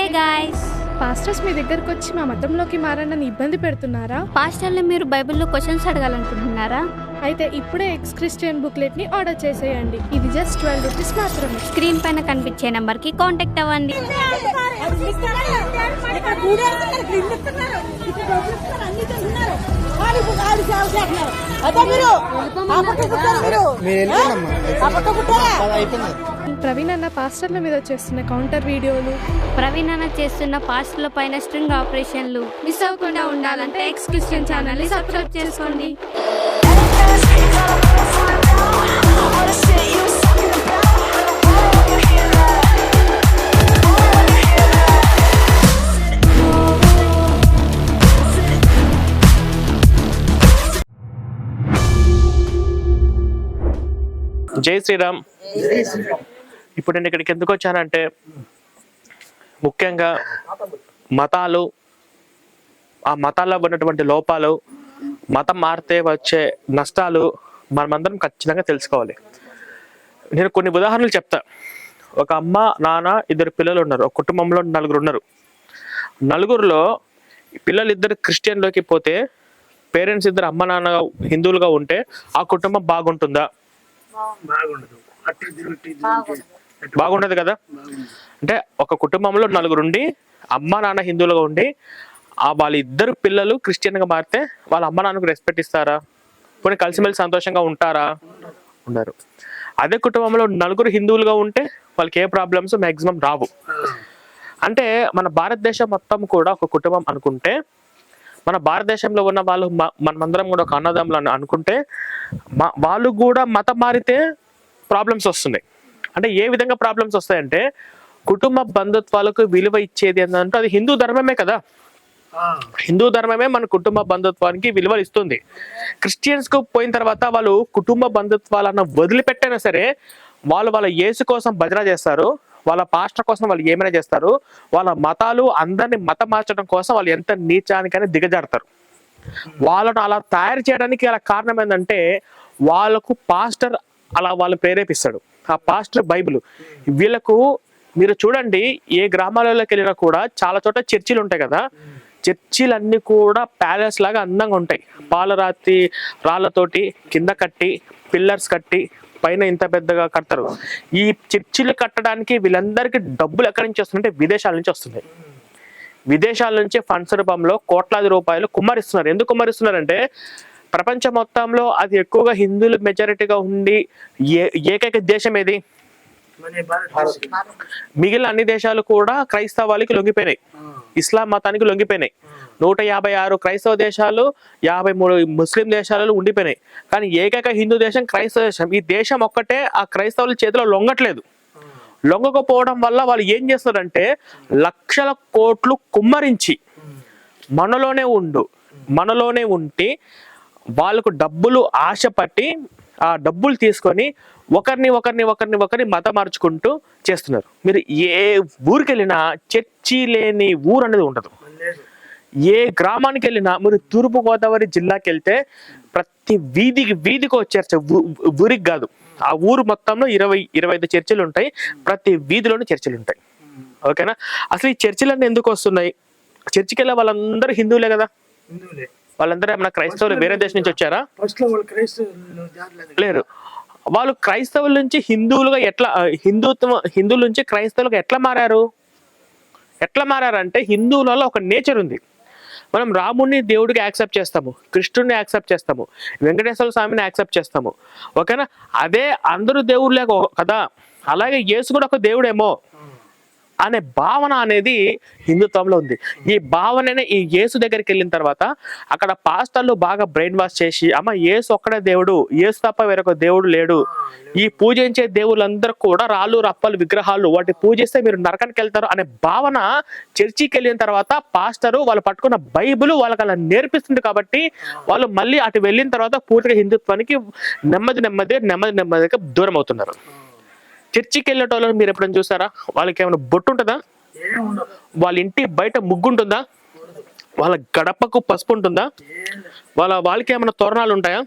Hi guys. Pastors మీ దగ్గరకు వచ్చి మా మతంలోకి మారనని ఇబ్బంది పెడుతున్నారా? పాస్టర్లు మీరు బైబిల్లో క్వశ్చన్స్ అడగాలనుకుంటున్నారా? అయితే ఇప్పుడే ఎక్స్ క్రిస్టియన్ బుక్లెట్ ని ఆర్డర్ చేసేయండి. ఇది జస్ట్ 12 రూపీస్ మాత్రమే. స్క్రీన్ పైన కనిపించే నెంబర్ కి కాంటాక్ట్ అవ్వండి. ప్రవీణ్ అన్న పాస్టర్ల మీద చేస్తున్న కౌంటర్ వీడియోలు, ప్రవీణ్ అన్న చేస్తున్న పాస్టర్ల పైన స్ట్రింగ్ ఆపరేషన్లు మిస్ అవ్వకుండా ఉండాలంటే ఎక్స్ క్రిస్టియన్ ఛానల్ ని సబ్స్క్రైబ్ చేసుకోండి. జై శ్రీరామ్. ఇప్పుడు నేను ఇక్కడికి ఎందుకు వచ్చానంటే ముఖ్యంగా మతాలు, ఆ మతాల్లో ఉన్నటువంటి లోపాలు, మతం మారితే వచ్చే నష్టాలు మనమందరం ఖచ్చితంగా తెలుసుకోవాలి. నేను కొన్ని ఉదాహరణలు చెప్తా. ఒక అమ్మ, నాన్న, 2 పిల్లలు ఉన్నారు. ఒక కుటుంబంలో 4 ఉన్నారు. 4లో పిల్లలు 2 క్రిస్టియన్లోకి పోతే, పేరెంట్స్ 2 అమ్మ నాన్న హిందువులుగా ఉంటే ఆ కుటుంబం బాగుంటుందా? బాగుండదు కదా. అంటే ఒక కుటుంబంలో 4 ఉండి అమ్మ నాన్న హిందువులుగా ఉండి వాళ్ళ 2 పిల్లలు క్రిస్టియన్ గా మారితే వాళ్ళ అమ్మ నాన్నకు రెస్పెక్ట్ ఇస్తారా? పోనీ కలిసిమెలిసి సంతోషంగా ఉంటారా? ఉండరు. అదే కుటుంబంలో 4 హిందువులుగా ఉంటే వాళ్ళకి ఏ ప్రాబ్లమ్స్ మ్యాక్సిమం రావు. అంటే మన భారతదేశం మొత్తం కూడా ఒక కుటుంబం అనుకుంటే, మన భారతదేశంలో ఉన్న వాళ్ళు మనమందరం కూడా ఒక అన్నదమ్ములు అనుకుంటే, వాళ్ళు కూడా మతం మారితే ప్రాబ్లమ్స్ వస్తున్నాయి. అంటే ఏ విధంగా ప్రాబ్లమ్స్ వస్తాయంటే, కుటుంబ బంధుత్వాలకు విలువ ఇచ్చేది ఏంటంటే అది హిందూ ధర్మమే కదా. హిందూ ధర్మమే మన కుటుంబ బంధుత్వానికి విలువలు ఇస్తుంది. క్రిస్టియన్స్ కు పోయిన తర్వాత వాళ్ళు కుటుంబ బంధుత్వాలను వదిలిపెట్టైనా సరే వాళ్ళు వాళ్ళ యేసు కోసం భజన చేస్తారు, వాళ్ళ పాస్టర్ కోసం వాళ్ళు ఏమైనా చేస్తారు, వాళ్ళ మతాలు అందరినీ మతం మార్చడం కోసం వాళ్ళు ఎంత నీచానికైనా దిగజారుతారు. వాళ్ళను అలా తయారు చేయడానికి అలా కారణం ఏంటంటే వాళ్ళకు పాస్టర్ అలా వాళ్ళు ప్రేరేపిస్తాడు. ఆ పాస్టర్ బైబిల్. వీళ్ళకు మీరు చూడండి, ఏ గ్రామాలలోకి వెళ్ళినా కూడా చాలా చోట చర్చిలు ఉంటాయి కదా. చర్చిలన్నీ కూడా ప్యాలెస్ లాగా అందంగా ఉంటాయి. పాలరాతి రాళ్ళతోటి కింద కట్టి, పిల్లర్స్ కట్టి, పైన ఇంత పెద్దగా కడతారు. ఈ చర్చిలు కట్టడానికి వీళ్ళందరికీ డబ్బులు ఎక్కడి నుంచి వస్తుందంటే విదేశాల నుంచి వస్తున్నాయి. విదేశాల నుంచి ఫండ్స్ రూపంలో కోట్లాది రూపాయలు కుమ్మరిస్తున్నారు. ఎందుకు కుమ్మరిస్తున్నారంటే ప్రపంచం మొత్తంలో అది ఎక్కువగా హిందువులు మెజారిటీగా ఉండి ఏకైక దేశం ఏది? మిగిలిన అన్ని దేశాలు కూడా క్రైస్తవానికి లొంగిపోయినాయి, ఇస్లాం మతానికి లొంగిపోయినాయి. 156 క్రైస్తవ దేశాలు, 53 ముస్లిం దేశాలలో ఉండిపోయినాయి. కానీ ఏకైక హిందూ దేశం క్రైస్తవ దేశం. ఈ దేశం ఒక్కటే ఆ క్రైస్తవుల చేతిలో లొంగట్లేదు. లొంగకపోవడం వల్ల వాళ్ళు ఏం చేస్తారంటే లక్షల కోట్లు కుమ్మరించి మనలోనే ఉండి వాళ్ళకు డబ్బులు ఆశపట్టి ఆ డబ్బులు తీసుకొని ఒకరిని మతం మార్చుకుంటూ చేస్తున్నారు. మీరు ఏ ఊరికి వెళ్ళినా చర్చి లేని ఊరు అనేది ఉండదు. ఏ గ్రామానికి వెళ్ళినా, మీరు తూర్పు గోదావరి జిల్లాకి వెళ్తే ప్రతి వీధికి వచ్చారు. ఊరికి కాదు, ఆ ఊరు మొత్తంలో 20-25 చర్చిలు ఉంటాయి. ప్రతి వీధిలోనూ చర్చిలు ఉంటాయి. ఓకేనా? అసలు ఈ చర్చిలన్నీ ఎందుకు వస్తున్నాయి? చర్చికి వెళ్ళే వాళ్ళందరూ హిందువులే కదా. వాళ్ళందరూ ఏమన్నా క్రైస్తవులు వేరే దేశం నుంచి వచ్చారా? లేరు. వాళ్ళు క్రైస్తవుల నుంచి హిందువులుగా హిందువుల నుంచి క్రైస్తవులుగా ఎట్లా మారారంటే హిందువులలో ఒక నేచర్ ఉంది. మనం రాముడిని దేవుడికి యాక్సెప్ట్ చేస్తాము, కృష్ణుడిని యాక్సెప్ట్ చేస్తాము, వెంకటేశ్వర స్వామిని యాక్సెప్ట్ చేస్తాము. ఓకేనా? అదే అందరూ దేవుళ్ళే కదా, అలాగే యేసు కూడా ఒక దేవుడేమో అనే భావన అనేది హిందుత్వంలో ఉంది. ఈ భావననే ఈ యేసు దగ్గరికి వెళ్ళిన తర్వాత అక్కడ పాస్టర్లు బాగా బ్రెయిన్ వాష్ చేసి, అమ్మ యేసు ఒక్కడే దేవుడు, యేసు తప్ప వేరొక దేవుడు లేడు, ఈ పూజించే దేవుళ్ళందరూ కూడా రాళ్ళు రప్పలు విగ్రహాలు, వాటి పూజిస్తే మీరు నరకానికి వెళ్తారు అనే భావన చర్చికి వెళ్ళిన తర్వాత పాస్టరు వాళ్ళు పట్టుకున్న బైబిల్ వాళ్ళకి అలా నేర్పిస్తుంది. కాబట్టి వాళ్ళు మళ్ళీ అటు వెళ్ళిన తర్వాత పూర్తిగా హిందుత్వానికి నెమ్మదిగా దూరం అవుతున్నారు. చర్చికి వెళ్ళేటోళ్ళని మీరు ఎప్పుడైనా చూసారా? వాళ్ళకి ఏమైనా బొట్టు ఉంటుందా? వాళ్ళ ఇంటి బయట ముగ్గు ఉంటుందా? వాళ్ళ గడపకు పసుపు ఉంటుందా? వాళ్ళకి ఏమైనా తోరణాలు ఉంటాయా?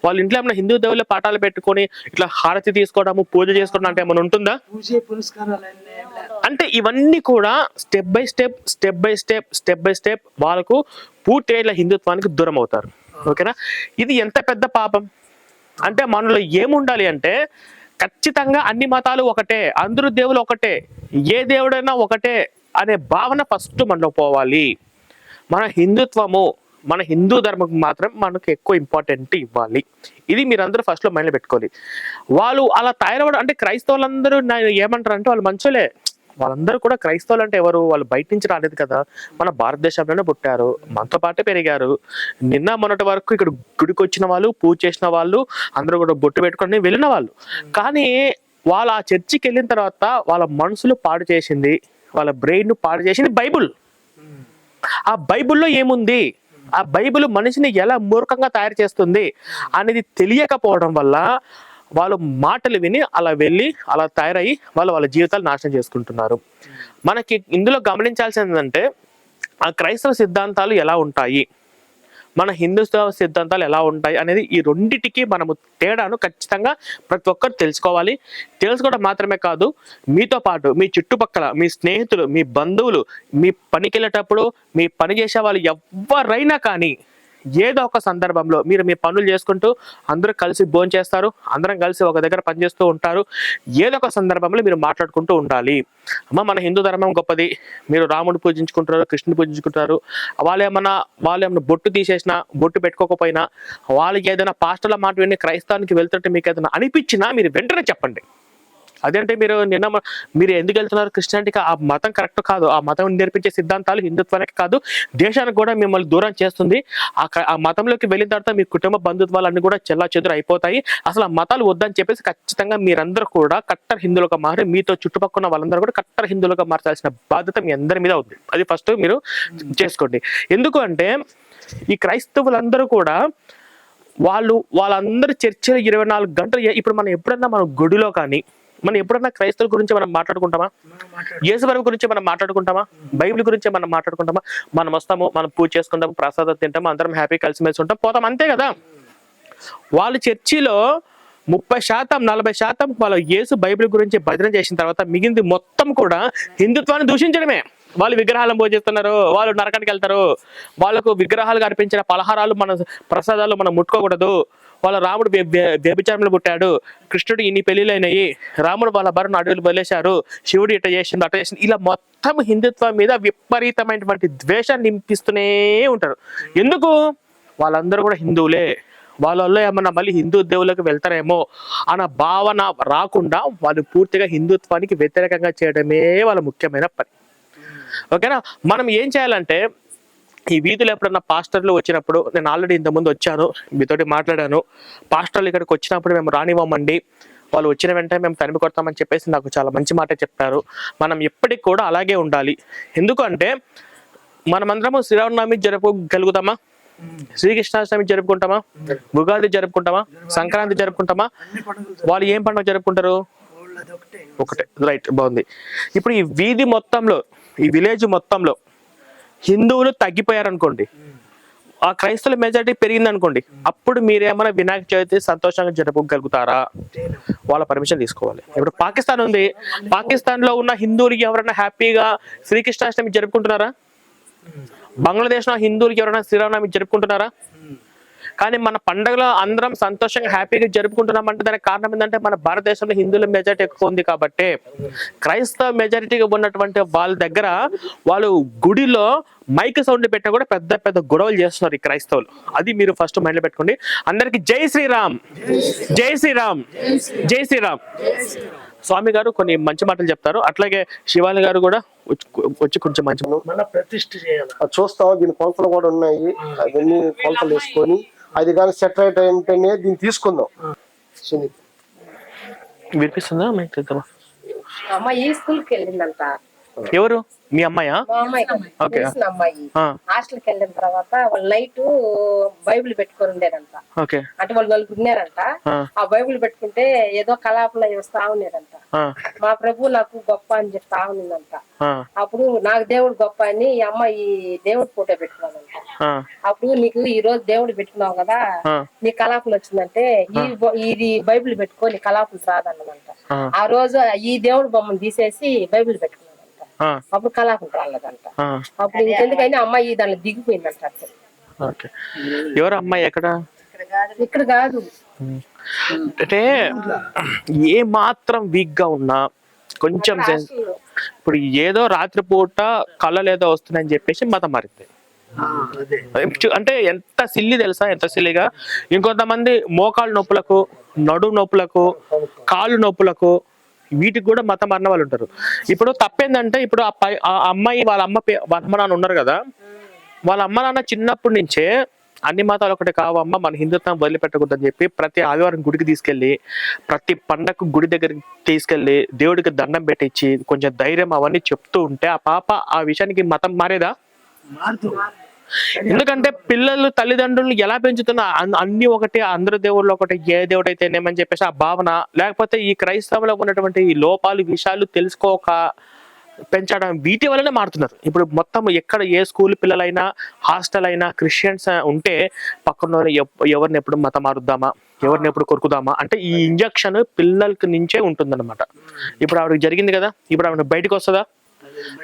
వాళ్ళ ఇంట్లో ఏమైనా హిందూ దేవుళ్ళ పాఠాలు పెట్టుకొని ఇట్లా హారతి తీసుకోవడము, పూజ చేసుకోవడం అంటే ఏమైనా ఉంటుందా? అంటే ఇవన్నీ కూడా స్టెప్ బై స్టెప్ వాళ్ళకు పూర్తిగా ఇలా హిందుత్వానికి దూరం అవుతారు. ఓకేనా? ఇది ఎంత పెద్ద పాపం అంటే మనలో ఏముండాలి అంటే ఖచ్చితంగా అన్ని మతాలు ఒకటే, అందరూ దేవులు ఒకటే, ఏ దేవుడైనా ఒకటే అనే భావన ఫస్ట్ మనలో పోవాలి. మన హిందుత్వము, మన హిందూ ధర్మం మాత్రం మనకు ఎక్కువ ఇంపార్టెంట్ ఇవ్వాలి. ఇది మీరందరూ ఫస్ట్ లో మైండ్లో పెట్టుకోవాలి. వాళ్ళు అలా తయారవడం అంటే క్రైస్తవులందరూ ఏమంటారు అంటే వాళ్ళు మంచోలే. వాళ్ళందరూ కూడా క్రైస్తవులు అంటే ఎవరు? వాళ్ళు బయట నుంచి రాలేదు కదా, మన భారతదేశంలోనే పుట్టారు, మనతో పాటే పెరిగారు. నిన్న మొన్నటి వరకు ఇక్కడ గుడికి వచ్చిన వాళ్ళు, పూజ చేసిన వాళ్ళు, అందరూ కూడా బొట్టు పెట్టుకొని వెళ్ళిన వాళ్ళు. కానీ వాళ్ళు ఆ చర్చికి వెళ్ళిన తర్వాత వాళ్ళ మనసులు పాడు చేసింది, వాళ్ళ బ్రెయిన్ పాడు చేసింది బైబుల్. ఆ బైబుల్లో ఏముంది, ఆ బైబిల్ మనిషిని ఎలా మూర్ఖంగా తయారు చేస్తుంది అనేది తెలియకపోవడం వల్ల వాళ్ళు మాటలు విని అలా వెళ్ళి అలా తయారయ్యి వాళ్ళ జీవితాలు నాశనం చేసుకుంటున్నారు. మనకి ఇందులో గమనించాల్సింది ఏంటంటే ఆ క్రైస్తవ సిద్ధాంతాలు ఎలా ఉంటాయి, మన హిందుత్వ సిద్ధాంతాలు ఎలా ఉంటాయి అనేది ఈ రెండిటికి మనము తేడాను ఖచ్చితంగా ప్రతి ఒక్కరు తెలుసుకోవాలి. తెలుసుకోవడం మాత్రమే కాదు, మీతో పాటు మీ చుట్టుపక్కల మీ స్నేహితులు, మీ బంధువులు, మీ పనికి వెళ్ళేటప్పుడు, మీ పని చేసే వాళ్ళు ఎవరైనా కానీ ఏదో ఒక సందర్భంలో మీరు మీ పనులు చేసుకుంటూ అందరూ కలిసి భోజనం చేస్తారు, అందరం కలిసి ఒక దగ్గర పనిచేస్తూ ఉంటారు, ఏదో ఒక సందర్భంలో మీరు మాట్లాడుకుంటూ ఉండాలి. అమ్మ మన హిందూ ధర్మం గొప్పది, మీరు రాముడు పూజించుకుంటారు, కృష్ణుని పూజించుకుంటారు, వాళ్ళు ఏమన్నా బొట్టు తీసేసినా, బొట్టు పెట్టుకోకపోయినా, వాళ్ళకి ఏదైనా పాస్టర్ల మాట విని క్రైస్తవానికి వెళ్తుంటే మీకు ఏదైనా అనిపించినా మీరు వెంటనే చెప్పండి. అదేంటే మీరు ఎందుకు వెళ్తున్నారు క్రిస్టియానిటీకి? ఆ మతం కరెక్ట్ కాదు, ఆ మతం నేర్పించే సిద్ధాంతాలు హిందుత్వానికి కాదు, దేశానికి కూడా మిమ్మల్ని దూరం చేస్తుంది. ఆ మతంలోకి వెళ్ళిన తర్వాత మీ కుటుంబ బంధుత్వాలన్నీ కూడా చెల్లాచెదురు అయిపోతాయి. అసలు ఆ మతాలు వద్దని చెప్పేసి ఖచ్చితంగా మీరందరూ కూడా కట్టర్ హిందువులుగా మారి మీతో చుట్టుపక్కల వాళ్ళందరూ కూడా కట్టర్ హిందువులుగా మార్చాల్సిన బాధ్యత మీ అందరి మీద ఉంది. అది ఫస్ట్ మీరు చేసుకోండి. ఎందుకు అంటే ఈ క్రైస్తవులందరూ కూడా వాళ్ళందరూ చర్చలు 24 గంటలు. ఇప్పుడు మనం ఎప్పుడన్నా మనం గుడిలో కానీ మనం ఎప్పుడన్నా క్రైస్తవుల గురించి మనం మాట్లాడుకుంటామా? యేసుప్రభు గురించి మనం మాట్లాడుకుంటామా? బైబిల్ గురించి మనం మాట్లాడుకుంటామా? మనం వస్తాము, మనం పూజ చేసుకుంటాము, ప్రసాదం తింటాము, అందరం హ్యాపీ కలిసిమెలిసి ఉంటాం, పోతాం, అంతే కదా. వాళ్ళ చర్చిలో 30% 40% వాళ్ళ యేసు బైబిల్ గురించి భజన చేసిన తర్వాత మిగిలింది మొత్తం కూడా హిందుత్వాన్ని దూషించడమే. వాళ్ళు విగ్రహాలను పూజిస్తున్నారు, వాళ్ళు నరకానికి వెళ్తారు, వాళ్ళకు విగ్రహాలు అర్పించిన పలహారాలు మన ప్రసాదాలు మనం ముట్టుకోకూడదు, వాళ్ళ రాముడు వ్యభిచారంలో పుట్టాడు, కృష్ణుడు ఇన్ని పెళ్లిళ్ళు అయినాయి, రాముడు వాళ్ళ భరను అడవులు వదిలేశారు, శివుడు ఇట్లా చేసిండు అట్లా చేసింది, ఇలా మొత్తం హిందుత్వం మీద విపరీతమైనటువంటి ద్వేషాన్ని నింపిస్తూనే ఉంటారు. ఎందుకు? వాళ్ళందరూ కూడా హిందువులే, వాళ్ళల్లో ఏమన్నా మళ్ళీ హిందూ దేవుళ్ళకి వెళ్తారేమో అన్న భావన రాకుండా వాళ్ళు పూర్తిగా హిందుత్వానికి వ్యతిరేకంగా చేయడమే వాళ్ళ ముఖ్యమైన పని. ఓకేనా? మనం ఏం చేయాలంటే ఈ వీధిలో ఎప్పుడన్నా పాస్టర్లు వచ్చినప్పుడు, నేను ఆల్రెడీ ఇంతకుముందు వచ్చాను, మీతోటి మాట్లాడాను, పాస్టర్లు ఇక్కడికి వచ్చినప్పుడు మేము రానివ్వమండి, వాళ్ళు వచ్చిన వెంటనే మేము తరిమి కొడతామని చెప్పేసి నాకు చాలా మంచి మాట చెప్పారు. మనం ఎప్పటికి కూడా అలాగే ఉండాలి. ఎందుకంటే మనమందరము శ్రీరామనవమి జరుపుకోగలుగుతామా? శ్రీకృష్ణాష్టమి జరుపుకుంటామా? ఉగాది జరుపుకుంటామా? సంక్రాంతి జరుపుకుంటామా? వాళ్ళు ఏం పండుగ జరుపుకుంటారు? ఒకటే. రైట్, బాగుంది. ఇప్పుడు ఈ వీధి మొత్తంలో, ఈ విలేజ్ మొత్తంలో హిందువులు తగ్గిపోయారనుకోండి, ఆ క్రైస్తవుల మెజారిటీ పెరిగింది అనుకోండి, అప్పుడు మీరేమైనా వినాయక చవితి సంతోషంగా జరుపుకోగలుగుతారా? వాళ్ళ పర్మిషన్ తీసుకోవాలి. ఇప్పుడు పాకిస్తాన్ ఉంది, పాకిస్తాన్ లో ఉన్న హిందువులకి ఎవరైనా హ్యాపీగా శ్రీకృష్ణాష్టమి జరుపుకుంటున్నారా? బంగ్లాదేశ్ లో హిందువులకి ఎవరైనా శ్రీరామనవమి జరుపుకుంటున్నారా? కానీ మన పండుగలో అందరం సంతోషంగా హ్యాపీగా జరుపుకుంటున్నామంటే దానికి కారణం ఏంటంటే మన భారతదేశంలో హిందువుల మెజారిటీ ఎక్కువ ఉంది కాబట్టి. క్రైస్తవ మెజారిటీగా ఉన్నటువంటి వాళ్ళ దగ్గర వాళ్ళు గుడిలో మైక్ సౌండ్ పెట్టినా కూడా పెద్ద పెద్ద గొడవలు చేస్తున్నారు ఈ క్రైస్తవులు. అది మీరు ఫస్ట్ మైండ్ లో పెట్టుకోండి. అందరికి జై శ్రీరామ్, జై శ్రీరామ్, జై శ్రీరామ్. స్వామి గారు కొన్ని మంచి మాటలు చెప్తారు, అట్లాగే శివాని గారు కూడా వచ్చి కొంచెం మంచి ప్రతిష్ఠ చేయాలి. చూస్తాం, దీని కొలతలు కూడా ఉన్నాయి, అవన్నీ కొలతలు వేసుకొని అది కానీ సెట్ రైట్ ఏంటనే దీన్ని తీసుకుందాం. వినిపిస్తుందా? అమ్మ ఈ స్కూల్కి వెళ్ళిందంట, ఎవరు మీ అమ్మాయా? మా అమ్మాయి ఓకే. తెలిసిన అమ్మాయి ఆ, హాస్టల్కి వెళ్ళిన తర్వాత వాళ్ళు నైట్ బైబిల్ పెట్టుకొని ఉండేదంట. ఓకే. అంటే వాళ్ళు నలుగురు ఉన్నారంట. ఆ, ఆ బైబిల్ పెట్టుకుంటే ఏదో కలాపన వస్తా ఉండేదంట. ఆ, మా ప్రభు నాకు గొప్ప అని చెప్తా ఉన్నదంట. ఆ, అప్పుడు నాకు దేవుడు గొప్ప అని ఈ అమ్మాయి దేవుడు ఫోటో పెట్టుకున్నానంట. ఆ, అప్పుడు నీకు ఈ రోజు దేవుడు పెట్టుకున్నావు కదా, ఆ, నీ కలాపులు వచ్చిందంటే ఇది బైబిల్ పెట్టుకో, నీ కలాపులు రాదన్నదంట. ఆ, ఆ రోజు ఈ దేవుడు బొమ్మను తీసేసి బైబిల్ పెట్టుకున్నాడంట. ఆ, అప్పుడు కలాపులు రాలేదంట. ఆ, అప్పుడు ఇంకెందుకైనా అమ్మాయి దాంట్లో దిగిపోయిందంట. అసలు ఓకే. ఎవరు అమ్మాయి ఎక్కడ? ఇక్కడ కాదు. అంటే ఏ మాత్రం వీక్ గా ఉన్నా కొంచెం ఇప్పుడు ఏదో రాత్రిపూట కళ్ళలు ఏదో వస్తున్నాయని చెప్పేసి మతం మారింది. అంటే ఎంత సిల్లి తెలుసా, ఎంత సిల్లిగా. ఇంకొంతమంది మోకాళ్ళ నొప్పులకు, నడుము నొప్పులకు, కాళ్ళు నొప్పులకు వీటికి కూడా మతం మారిన వాళ్ళు ఉంటారు. ఇప్పుడు తప్పేందంటే ఇప్పుడు ఆ అమ్మాయి వాళ్ళ అమ్మ నాన్న ఉన్నారు కదా, వాళ్ళ అమ్మ నాన్న చిన్నప్పటి నుంచే అన్ని మతాలు ఒకటి కావమ్మ, మన హిందుత్వం వదిలిపెట్టకూడదని చెప్పి ప్రతి ఆదివారం గుడికి తీసుకెళ్లి, ప్రతి పండగకు గుడి దగ్గరికి తీసుకెళ్లి దేవుడికి దండం పెట్టించి కొంచెం ధైర్యం అవన్నీ చెప్తూ ఉంటే ఆ పాప ఆ విషయానికి మతం మారేదా? ఎందుకంటే పిల్లలు తల్లిదండ్రులు ఎలా పెంచుతున్నా అన్ని ఒకటి, అందరు దేవుళ్ళు ఒకటి, ఏ దేవుడు అయితే నేమని చెప్పేసి ఆ భావన, లేకపోతే ఈ క్రైస్తవులో ఉన్నటువంటి ఈ లోపాలు విషయాలు తెలుసుకోక పెంచడం, వీటి వల్లనే మారుతున్నారు. ఇప్పుడు మొత్తం ఎక్కడ ఏ స్కూల్ పిల్లలైనా, హాస్టల్ అయినా క్రిస్టియన్స్ ఉంటే పక్కన ఎవరిని ఎప్పుడు మతం మారుద్దామా, ఎవరిని ఎప్పుడు కొరుకుదామా అంటే ఈ ఇంజక్షన్ పిల్లలకి నుంచే ఉంటుందన్నమాట. ఇప్పుడు ఆవిడకి జరిగింది కదా, ఇప్పుడు ఆవిడ బయటకు వస్తుందా?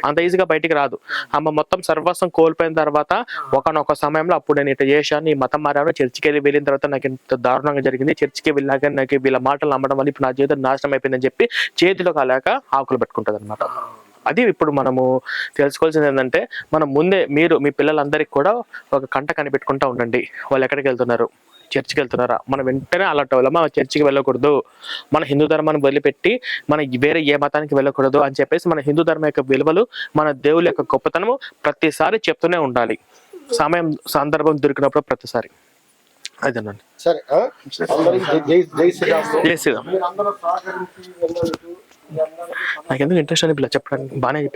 అంత ఈజీగా బయటికి రాదు. అమ్మ మొత్తం సర్వస్వం కోల్పోయిన తర్వాత ఒకనొక సమయంలో అప్పుడు నేను ఇట్లా చేశాను, ఈ మతం మారాను, చర్చికి వెళ్ళిన తర్వాత నాకు ఇంత దారుణంగా జరిగింది, చర్చికి వెళ్ళాక నాకు వీళ్ళ మాటలు నమ్మడం వల్ల ఇప్పుడు నా జీవితం నాశనం అయిపోయిందని చెప్పి చేతిలో కాలేక ఆకులు పెట్టుకుంటుంది అనమాట. అది ఇప్పుడు మనము తెలుసుకోవాల్సింది ఏంటంటే, మనం ముందే మీ పిల్లలందరికీ కూడా ఒక కంట కనిపెట్టుకుంటా ఉండండి. వాళ్ళు ఎక్కడికి వెళ్తున్నారు, చర్చికి వెళ్తున్నారా, మనం వెంటనే అలర్ట్ అవ్వాలి. మనం చర్చికి వెళ్ళకూడదు, మన హిందూ ధర్మాన్ని వదిలిపెట్టి మన వేరే ఏ మతానికి వెళ్ళకూడదు అని చెప్పేసి మన హిందూ ధర్మం యొక్క విలువలు, మన దేవుళ్ళ యొక్క గొప్పతనము ప్రతిసారి చెప్తూనే ఉండాలి, సమయం సందర్భం దొరికినప్పుడు ప్రతిసారి. అదేనండి. సరే, జై శ్రీరామ్. జై శ్రీరామ్. మీరందరూ సహకరించి నాకెందుకు ఇంట్రెస్ట్ అని చెప్పడానికి బాగానే